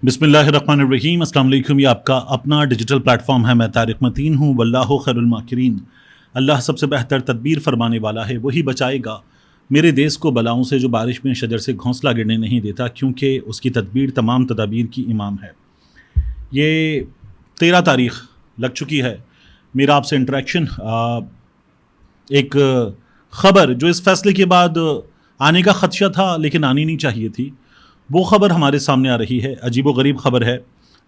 बिस्मिल्लाहिर्रहमानिर्रहीम। अस्सलाम वालेकुम। ये आपका अपना डिजिटल प्लेटफॉर्म है। मैं तारिक मतीन हूँ। वल्लाहु खैरुल माकिरीन। अल्लाह सबसे बेहतर तदबीर फरमाने वाला है, वही बचाएगा मेरे देश को बलाओं से जो बारिश में शजर से घोंसला गिरने नहीं देता, क्योंकि उसकी तदबीर तमाम तदाबीर की इमाम है। ये 13 तारीख़ लग चुकी है। मेरा आपसे इंटरेक्शन एक ख़बर जो इस फैसले के बाद आने का ख़दशा था लेकिन आनी नहीं चाहिए थी, वो ख़बर हमारे सामने आ रही है। अजीब व गरीब ख़बर है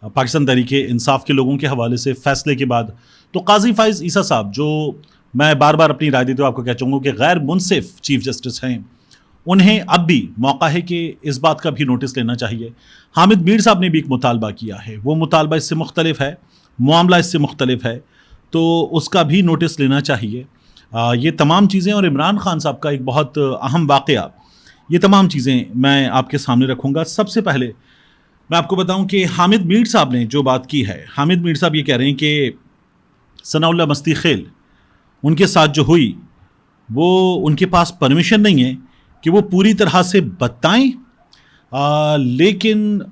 पाकिस्तान तहरीके इंसाफ के लोगों के हवाले से। फ़ैसले के बाद तो काजी फ़ाइज़ ईसा साहब, जो मैं बार बार अपनी राय देते हुए आपको कह चाहूँगा कि गैर मुनसिफ चीफ़ जस्टिस हैं, उन्हें अब भी मौका है कि इस बात का भी नोटिस लेना चाहिए। हामिद मीर साहब ने भी एक मुतालबा किया है, वो मुतालबा इससे मुख्तलिफ है, मामला इससे मुख्तलिफ है, तो उसका भी नोटिस लेना चाहिए। ये तमाम चीज़ें और इमरान खान साहब का एक बहुत अहम वाक़या, ये तमाम चीज़ें मैं आपके सामने रखूँगा। सबसे पहले मैं आपको बताऊँ कि हामिद मीर साहब ने जो बात की है, हामिद मीर साहब ये कह रहे हैं कि सनाउल्लाह मस्ती खेल उनके साथ जो हुई, वो उनके पास परमिशन नहीं है कि वो पूरी तरह से बताएं, लेकिन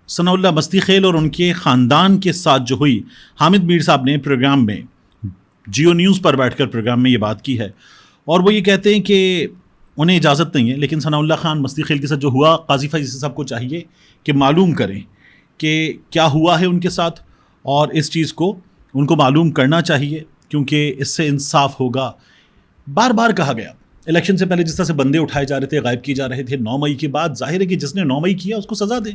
सनाउल्लाह मस्ती खेल और उनके ख़ानदान के साथ जो हुई, हामिद मीर साहब ने प्रोग्राम में जियो न्यूज़ पर बैठकर प्रोग्राम में ये बात की है। और वो ये कहते हैं कि उन्हें इजाज़त नहीं है, लेकिन सनाउल्लाह खान मस्ती खेल के साथ जो हुआ, काजी फ़ाइज़ साहब को चाहिए कि मालूम करें कि क्या हुआ है उनके साथ, और इस चीज़ को उनको मालूम करना चाहिए, क्योंकि इससे इंसाफ होगा। बार बार कहा गया, इलेक्शन से पहले जिस तरह से बंदे उठाए जा रहे थे, गायब किए जा रहे थे, 9 मई के बाद जाहिर है कि जिसने 9 मई किया उसको सज़ा दें,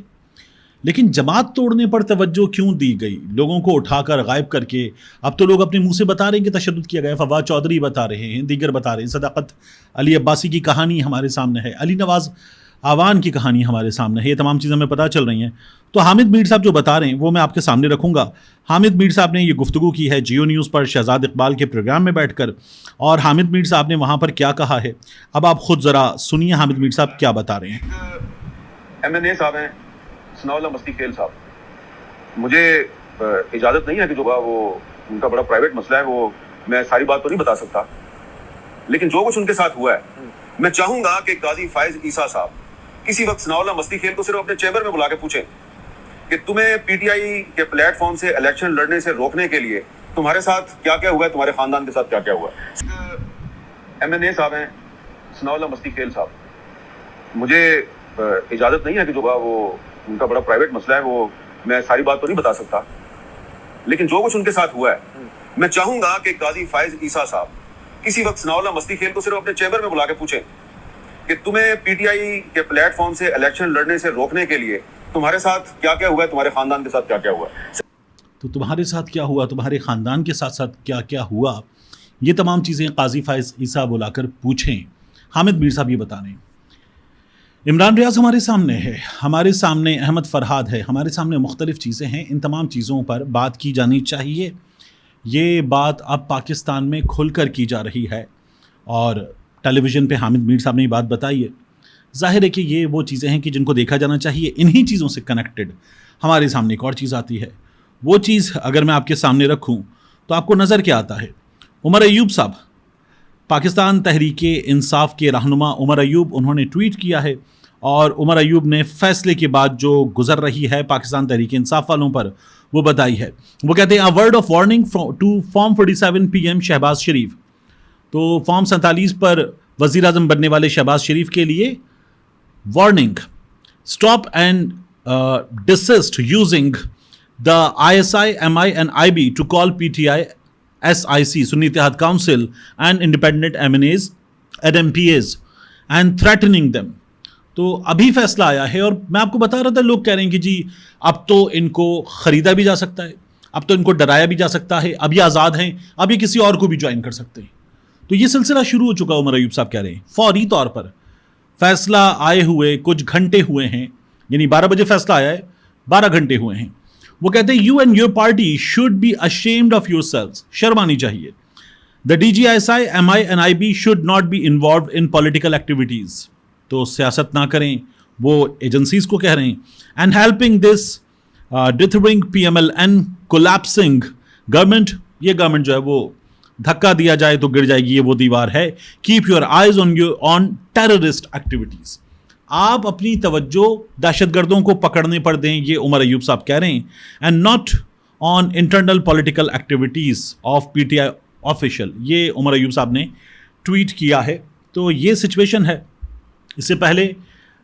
लेकिन जमात तोड़ने पर तवज्जो क्यों दी गई? लोगों को उठाकर गायब करके अब तो लोग अपने मुंह से बता रहे हैं कि तशद्दुद किया गया। फवाद चौधरी बता रहे हैं, दीगर बता रहे हैं, सदाकत अली अब्बासी की कहानी हमारे सामने है, अली नवाज़ आवान की कहानी हमारे सामने है, ये तमाम चीज़ें हमें पता चल रही हैं। तो हामिद मीर साहब जो बता रहे हैं वो मैं आपके सामने रखूँगा। हामिद मीर साहब ने ये गुफ्तगू की है जियो न्यूज़ पर शहजाद इकबाल के प्रोग्राम में बैठकर, और हामिद मीर साहब ने वहाँ पर क्या कहा है, अब आप खुद ज़रा सुनिए हामिद मीर साहब क्या बता रहे हैं। MNA साहब हैं सनाउल्लाह मस्ती खेल साहब, मुझे इजाज़त नहीं है कि जो वो उनका बड़ा प्राइवेट मसला है, वो मैं सारी बात तो नहीं बता सकता, लेकिन जो कुछ उनके साथ हुआ है, मैं चाहूँगा कि काजी फ़ाइज़ ईसा साहब किसी वक्त सनाउल्लाह मस्ती खेल को सिर्फ अपने चैम्बर में बुला के पूछें कि तुम्हें PTI के प्लेटफॉर्म से इलेक्शन लड़ने से रोकने के लिए तुम्हारे साथ क्या क्या हुआ है, तुम्हारे ख़ानदान के साथ क्या क्या हुआ है। MNA साहब हैं सनाउल्लाह मस्ती खेल साहब, मुझे इजाज़त नहीं है कि जो वो उनका बड़ा प्राइवेट मसला है, वो मैं सारी बात तो नहीं बता सकता, लेकिन जो कुछ उनके साथ हुआ है, मैं चाहूँगा कि काजी फ़ाइज़ ईसा साहब किसी वक्त सनाउल्लाह मस्ती खेल को सिर्फ अपने चैम्बर में बुला के पूछें कि तुम्हें PTI के प्लेटफॉर्म से इलेक्शन लड़ने से रोकने के लिए तुम्हारे साथ क्या क्या हुआ है, तुम्हारे ख़ानदान के साथ क्या क्या हुआ है। तो तुम्हारे साथ क्या हुआ, तुम्हारे ख़ानदान के साथ साथ क्या क्या हुआ, ये तमाम चीज़ें काजी फ़ाइज़ ईसा बुलाकर पूछें। हामिद मीर साहब ये बता रहे हैं। इमरान रियाज हमारे सामने है, हमारे सामने अहमद फ़रहाद है, हमारे सामने मुख्तलिफ़ चीज़ें हैं। इन तमाम चीज़ों पर बात की जानी चाहिए। ये बात अब पाकिस्तान में खुलकर की जा रही है, और टेलीविज़न पे हामिद मीर साहब ने ये बात बताई है। ज़ाहिर है कि ये वो चीज़ें हैं कि जिनको देखा जाना चाहिए। इन्हीं चीज़ों से कनेक्टेड हमारे सामने एक और चीज़ आती है। वो चीज़ अगर मैं आपके सामने रखूँ तो आपको नज़र क्या आता है? उमर अयूब साहब, पाकिस्तान तहरीके इंसाफ के रहनुमा उमर अयूब, उन्होंने ट्वीट किया है, और उमर अयूब ने फ़ैसले के बाद जो गुज़र रही है पाकिस्तान तहरीके इंसाफ वालों पर, वो बताई है। वो कहते हैं, a word of warning to form 47 PM Shahbaz Sharif. तो फॉर्म 47 पर वज़ीर आज़म बनने वाले शहबाज शरीफ के लिए warning, stop and desist using the ISI, MI and IB to call PTI SIC, Sunni Ittehad council and independent MNAs and MPAs and threatening them। तो अभी फैसला आया है, और मैं आपको बता रहा था, लोग कह रहे हैं कि जी अब तो इनको ख़रीदा भी जा सकता है, अब तो इनको डराया भी जा सकता है, अब ये आज़ाद हैं, अब ये किसी और को भी ज्वाइन कर सकते हैं। तो ये सिलसिला शुरू हो चुका। उमर अयूब साहब कह रहे हैं फौरी तौर पर फैसला आए हुए कुछ घंटे हुए हैं, यानी 12 बजे फैसला आया है, 12 घंटे हुए हैं। वो कहते हैं, you and your party should be ashamed of your selves, शर्म आनी चाहिए। The DGISI, MI and IB should not be involve in political activities. तो सियासत ना करें, वो एजेंसीज को कह रहे हैं। And helping this dithering PML and collapsing government, ये गवर्नमेंट जो है वो धक्का दिया जाए तो गिर जाएगी, ये वो दीवार है। Keep your eyes on terrorist activities. آپ اپنی توجہ دہشت گردوں کو پکڑنے پر دیں, یہ عمر ایوب صاحب کہہ رہے ہیں, and not on internal political activities of P T I official. یہ عمر ایوب صاحب نے ٹویٹ کیا ہے. تو یہ سچویشن ہے. اس سے پہلے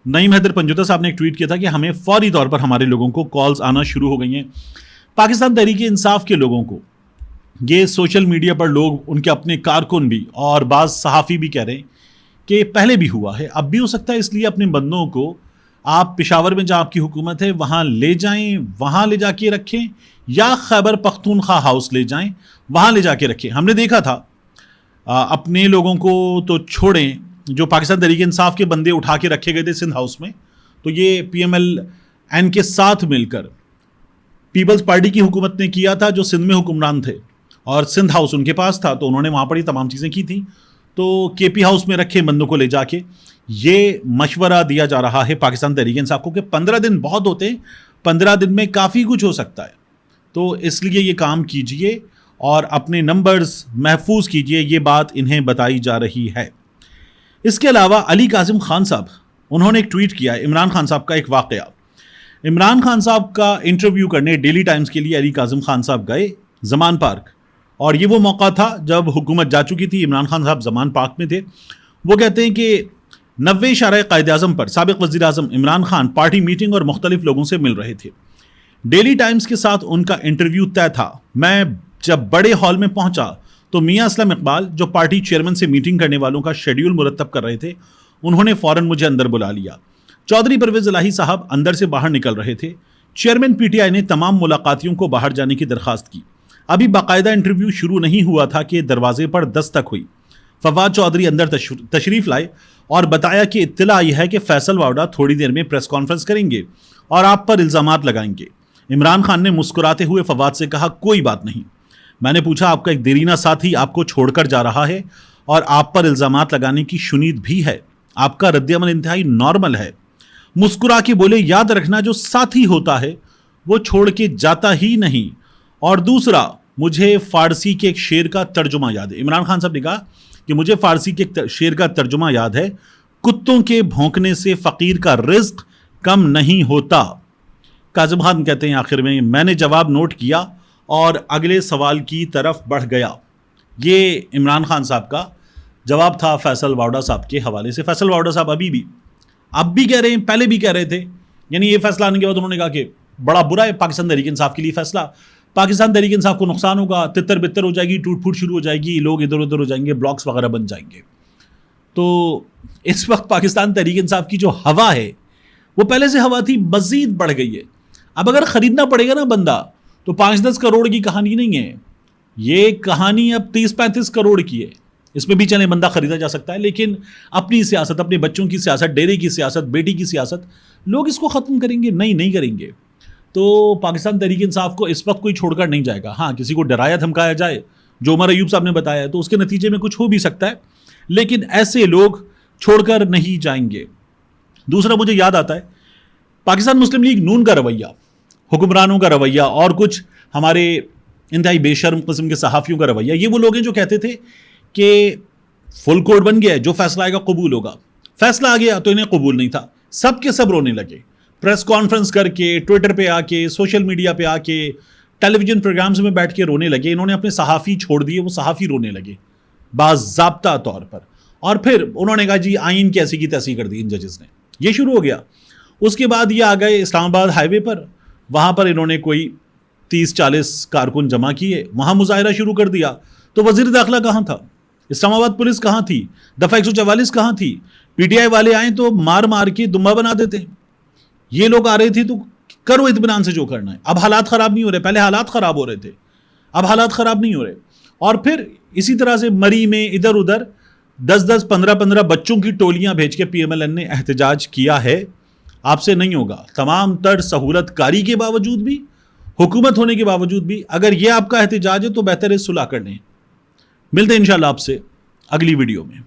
نعیم حیدر پنجوتا صاحب نے ایک ٹویٹ کیا تھا کہ ہمیں فوری طور پر ہمارے لوگوں کو کالز آنا شروع ہو گئی ہیں. پاکستان تحریک انصاف کے لوگوں کو یہ سوشل میڈیا پر لوگ, ان کے اپنے کارکن بھی اور بعض صحافی بھی کہہ رہے ہیں کہ پہلے بھی ہوا ہے, اب بھی ہو سکتا ہے, اس لیے اپنے بندوں کو آپ پشاور میں جہاں آپ کی حکومت ہے وہاں لے جائیں, وہاں لے جا کے رکھیں, یا خیبر پختونخوا ہاؤس لے جائیں, وہاں لے جا کے رکھیں. ہم نے دیکھا تھا اپنے لوگوں کو تو چھوڑیں, جو پاکستان تحریک انصاف کے بندے اٹھا کے رکھے گئے تھے سندھ ہاؤس میں, تو یہ پی ایم ایل این کے ساتھ مل کر پیپلز پارٹی کی حکومت نے کیا تھا, جو سندھ میں حکمران تھے, اور سندھ ہاؤس ان کے پاس تھا, تو انہوں نے وہاں پر یہ تمام چیزیں کی تھیں. تو کے پی ہاؤس میں رکھے بندوں کو لے جا کے. یہ مشورہ دیا جا رہا ہے پاکستان تحریک انصاف کو کہ 15 دن بہت ہوتے ہیں, 15 دن میں کافی کچھ ہو سکتا ہے, تو اس لیے یہ کام کیجئے اور اپنے نمبرز محفوظ کیجئے. یہ بات انہیں بتائی جا رہی ہے. اس کے علاوہ علی کاظم خان صاحب, انہوں نے ایک ٹویٹ کیا ہے عمران خان صاحب کا ایک واقعہ. عمران خان صاحب کا انٹرویو کرنے ڈیلی ٹائمز کے لیے علی کاظم خان صاحب گئے زمان پارک, اور یہ وہ موقع تھا جب حکومت جا چکی تھی, عمران خان صاحب زمان پارک میں تھے. وہ کہتے ہیں کہ 90 اشارہ قائد اعظم پر سابق وزیر اعظم عمران خان پارٹی میٹنگ اور مختلف لوگوں سے مل رہے تھے. ڈیلی ٹائمز کے ساتھ ان کا انٹرویو طے تھا. میں جب بڑے ہال میں پہنچا تو میاں اسلم اقبال, جو پارٹی چیئرمین سے میٹنگ کرنے والوں کا شیڈیول مرتب کر رہے تھے, انہوں نے فوراً مجھے اندر بلا لیا. چودھری پرویز الہی صاحب اندر سے باہر نکل رہے تھے. چیئرمین پی ٹی آئی نے تمام ملاقاتیوں کو باہر جانے کی درخواست کی. ابھی باقاعدہ انٹرویو شروع نہیں ہوا تھا کہ دروازے پر دستک ہوئی. فواد چودھری اندر تشریف لائے اور بتایا کہ اطلاع آئی ہے کہ فیصل واوڈا تھوڑی دیر میں پریس کانفرنس کریں گے اور آپ پر الزامات لگائیں گے. عمران خان نے مسکراتے ہوئے فواد سے کہا, کوئی بات نہیں. میں نے پوچھا, آپ کا ایک دیرینہ ساتھی آپ کو چھوڑ کر جا رہا ہے اور آپ پر الزامات لگانے کی شنید بھی ہے. آپ کا رد عمل انتہائی نارمل ہے. مسکرا کے بولے, یاد رکھنا جو ساتھی ہوتا ہے وہ چھوڑ کے جاتا ہی نہیں. اور دوسرا, مجھے فارسی کے ایک شعر کا ترجمہ یاد ہے. عمران خان صاحب نے کہا کہ مجھے فارسی کے ایک شعر کا ترجمہ یاد ہے, کتوں کے بھونکنے سے فقیر کا رزق کم نہیں ہوتا. کاظم خان کہتے ہیں آخر میں نے جواب نوٹ کیا اور اگلے سوال کی طرف بڑھ گیا. یہ عمران خان صاحب کا جواب تھا فیصل واوڈا صاحب کے حوالے سے. فیصل واوڈا صاحب اب بھی کہہ رہے ہیں, پہلے بھی کہہ رہے تھے, یعنی یہ فیصلہ آنے کے بعد انہوں نے کہا کہ بڑا برا ہے پاکستان تحریک انصاف کے لیے فیصلہ, پاکستان تحریک انصاف کو نقصان ہوگا, تتر بتر ہو جائے گی, ٹوٹ پھوٹ شروع ہو جائے گی, لوگ ادھر ادھر ہو جائیں گے, بلاکس وغیرہ بن جائیں گے. تو اس وقت پاکستان تحریک انصاف کی جو ہوا ہے وہ پہلے سے ہوا تھی, مزید بڑھ گئی ہے. اب اگر خریدنا پڑے گا نا بندہ, تو 5-10 کروڑ کی کہانی نہیں ہے, یہ کہانی اب 30-35 کروڑ کی ہے. اس میں بھی چلیں بندہ خریدا جا سکتا ہے, لیکن اپنی سیاست, اپنے بچوں کی سیاست, ڈیرے کی سیاست, بیٹی کی سیاست, لوگ اس کو ختم کریں گے؟ نہیں کریں گے. تو پاکستان تحریک انصاف کو اس وقت کوئی چھوڑ کر نہیں جائے گا. ہاں, کسی کو ڈرایا دھمکایا جائے, جو عمر ایوب صاحب نے بتایا ہے, تو اس کے نتیجے میں کچھ ہو بھی سکتا ہے, لیکن ایسے لوگ چھوڑ کر نہیں جائیں گے. دوسرا مجھے یاد آتا ہے پاکستان مسلم لیگ نون کا رویہ, حکمرانوں کا رویہ, اور کچھ ہمارے انتہائی بے شرم قسم کے صحافیوں کا رویہ. یہ وہ لوگ ہیں جو کہتے تھے کہ فل کوڈ بن گیا ہے, جو فیصلہ آئے گا قبول ہوگا. فیصلہ آ گیا تو انہیں قبول نہیں تھا, سب کے سب رونے لگے, پریس کانفرنس کر کے, ٹویٹر پہ آ کے, سوشل میڈیا پہ آ کے, ٹیلی ویژن پروگرامز میں بیٹھ کے رونے لگے. انہوں نے اپنے صحافی چھوڑ دیے, وہ صحافی رونے لگے باضابطہ طور پر. اور پھر انہوں نے کہا جی آئین کی ایسی کی تیسی کر دی ان ججز نے. یہ شروع ہو گیا. اس کے بعد یہ آ گئے اسلام آباد ہائی وے پر, وہاں پر انہوں نے کوئی 30-40 کارکن جمع کیے, وہاں مظاہرہ شروع کر دیا. تو وزیر داخلہ کہاں تھا؟ اسلام آباد پولیس کہاں تھی؟ دفعہ 144 کہاں تھی؟ پی ٹی آئی والے آئیں تو مار کے دمبا بنا دیتے. یہ لوگ آ رہے تھے تو کرو اطمینان سے جو کرنا ہے. اب حالات خراب نہیں ہو رہے, پہلے حالات خراب ہو رہے تھے, اب حالات خراب نہیں ہو رہے. اور پھر اسی طرح سے مری میں ادھر ادھر 10-10 15-15 بچوں کی ٹولیاں بھیج کے پی ایم ایل این نے احتجاج کیا ہے. آپ سے نہیں ہوگا. تمام تر سہولت کاری کے باوجود بھی, حکومت ہونے کے باوجود بھی, اگر یہ آپ کا احتجاج ہے تو بہتر ہے صلح کر لیں. ملتے ہیں انشاءاللہ آپ سے اگلی ویڈیو میں.